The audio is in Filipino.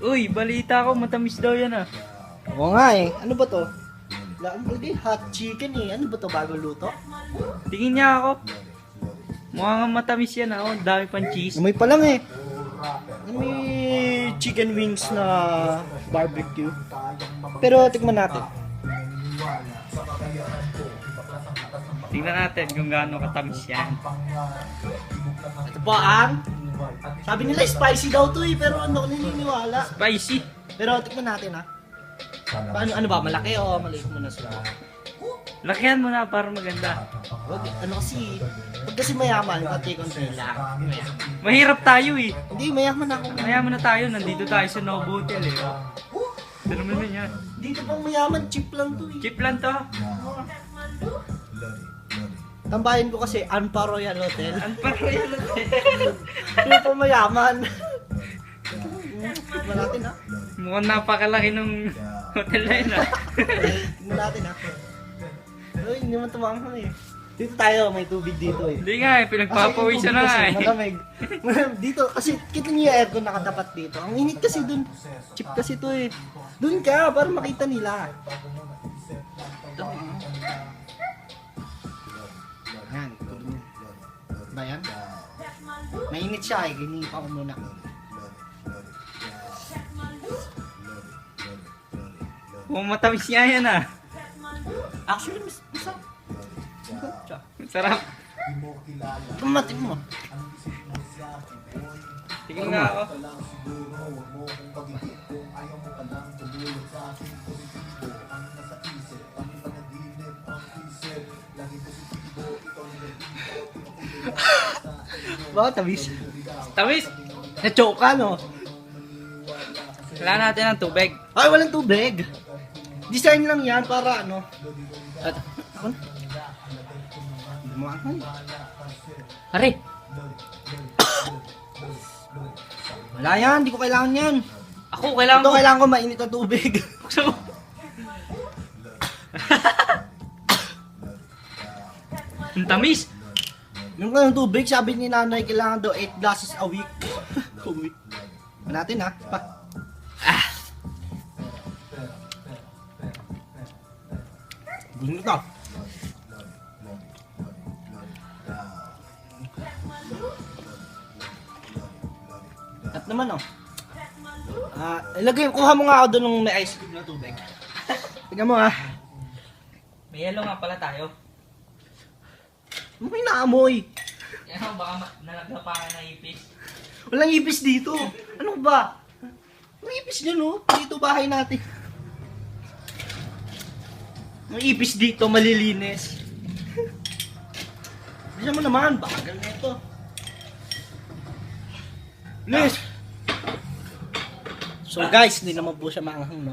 Uy, balita ko, matamis daw yan ah. Oo nga eh. Ano ba to? Hot chicken eh. Ano ba to? Bagong luto? Tingin niya ako. Mukhang matamis yan ah. Oh, dami pang cheese. Amoy pa lang eh. May chicken wings na barbecue. Pero tikman natin. Tingnan natin kung gaano katamis yan. Ito po ang... Sabi nila spicy daw to eh. Pero ano ko naniniwala. Spicy. Pero tikman natin ha. Ano ba? Malaki o maliit mo na sila? Lakihan mo na para maganda. Wag, ano kasi, pag kasi mayaman, konti-konti lang. Mayaman. Mahirap tayo eh. Hindi, mayaman ako. Mayaman na tayo. Nandito tayo sa Novotel eh. Ito naman yan. Dito pang mayaman, cheap lang to eh. Cheap lang to. Tambahin ko kasi, Anpa Royal Hotel. Ang paroyal natin. Dito pang mayaman. Tignan natin ha. Mukhang napakalaki ng hotel na yun ah. Tignan natin ha. Uy, hindi man tumanghang eh. Dito tayo, may tubig dito eh. Hindi nga eh, pinagpapawisan na nga eh. Malamig. Dito, kasi kita niyo yung aircon nakatapat dito. Ang init kasi dun. Cheap kasi to eh. Dun ka, para makita nila. Ito. Yan, tulog niya. Ba yan? Mainit siya eh, ginipa ko muna. Mukhang matamis nga yan ah. Actually, masarap. Sarap. Kamatin mo. Tingin nga ako. Bakit tamis? Tamis! Na-choke ka, no? Kailangan natin ng tubig. Ay, walang tubig. Design lang yan para ano. At, ako na. Lumakan. Pare! Wala yan, hindi ko kailangan yan. Ako, kailangan Ito mo. kailangan ko mainit na tubig. Buksan mo. Ang tamis! Yung kailangan tubig, sabi ni nanay, kailangan daw 8 glasses a week. A week. Natin ha. Pa. Gusto ito. At naman oh. Ilagay, kuha mo nga ako doon ng may ice cube na tubig. Tingnan mo ha. May yellow nga pala tayo. May naamoy. Yan baka nalaglapakan na ipis. Walang ipis dito. Ano ba? May ipis dyan oh. Dito bahay natin. May ipis dito, malilinis. Bisa mo naman, bagal na ito. Liz! So guys, hindi naman po siya maanghang, no?